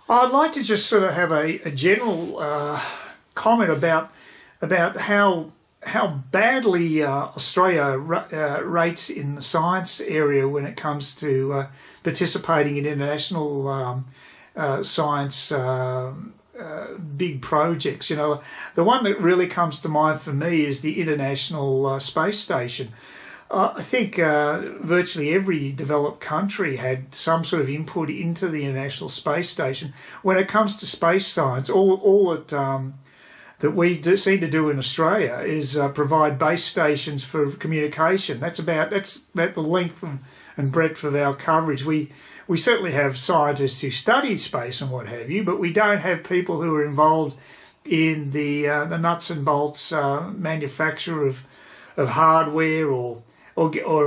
I'd like to just sort of have a general comment about how badly Australia rates in the science area when it comes to participating in international science big projects. You know, the one that really comes to mind for me is the International Space Station. I think virtually every developed country had some sort of input into the International Space Station. When it comes to space science, all that we seem to do in Australia is provide base stations for communication. That's about the length and breadth of our coverage. We certainly have scientists who study space and what have you, but we don't have people who are involved in the nuts and bolts manufacture of hardware or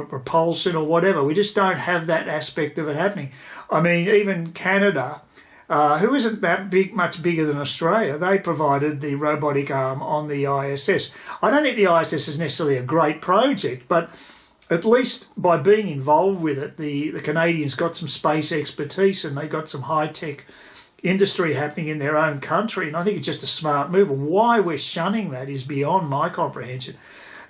propulsion or whatever. We just don't have that aspect of it happening. I mean, even Canada, who isn't that much bigger than Australia, they provided the robotic arm on the ISS. I don't think the ISS is necessarily a great project, but at least by being involved with it, the Canadians got some space expertise and they got some high-tech industry happening in their own country, and I think it's just a smart move. And why we're shunning that is beyond my comprehension.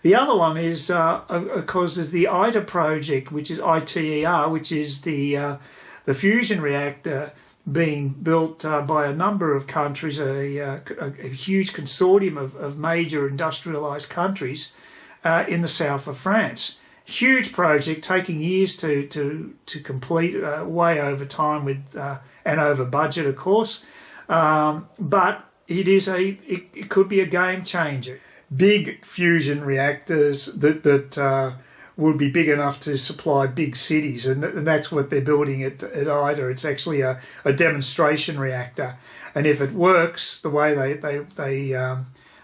The other one is, of course, there's the ITER project, which is ITER, which is the fusion reactor being built by a number of countries, a huge consortium of major industrialised countries in the south of France. Huge project, taking years to complete, way over time with and over budget, of course. But it could be a game changer. Big fusion reactors that would be big enough to supply big cities, and that's what they're building at ITER. It's actually a demonstration reactor, and if it works the way they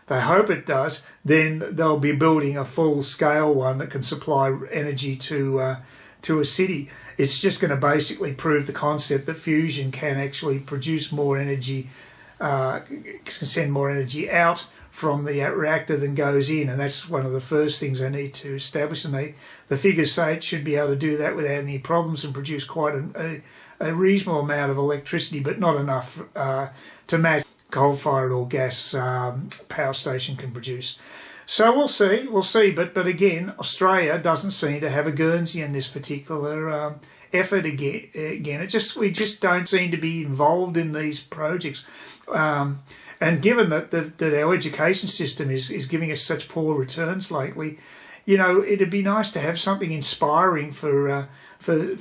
hope it does, then they'll be building a full-scale one that can supply energy to a city. It's just going to basically prove the concept that fusion can actually produce more energy, can send more energy out from the reactor than goes in, and that's one of the first things they need to establish. And the figures say it should be able to do that without any problems and produce quite a reasonable amount of electricity, but not enough to match coal-fired or gas power station can produce. So we'll see. But again, Australia doesn't seem to have a Guernsey in this particular effort again. We just don't seem to be involved in these projects. And given that our education system is giving us such poor returns lately, you know, it'd be nice to have something inspiring for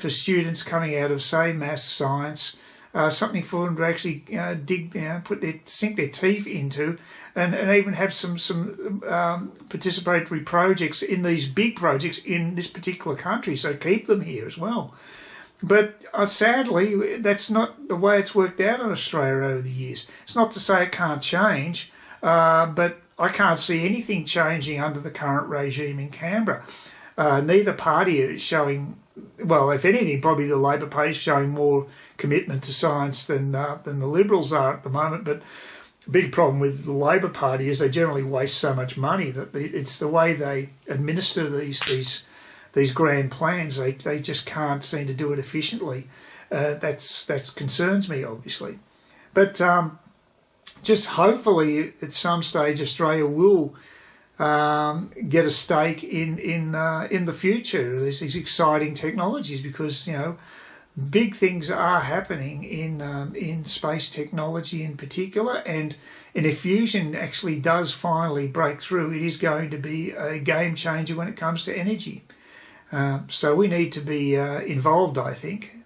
students coming out of, say, maths, science, something for them to actually sink their teeth into, and even have some participatory projects in these big projects in this particular country. So keep them here as well. But sadly, that's not the way it's worked out in Australia over the years. It's not to say it can't change, but I can't see anything changing under the current regime in Canberra. Neither party is showing, well, if anything, probably the Labor Party is showing more commitment to science than the Liberals are at the moment. But the big problem with the Labor Party is they generally waste so much money that it's the way they administer these grand plans. They just can't seem to do it efficiently. That concerns me, obviously. But just hopefully at some stage Australia will get a stake in the future. There's these exciting technologies, because, you know, big things are happening in space technology in particular, and if fusion actually does finally break through, it is going to be a game changer when it comes to energy. So we need to be involved, I think.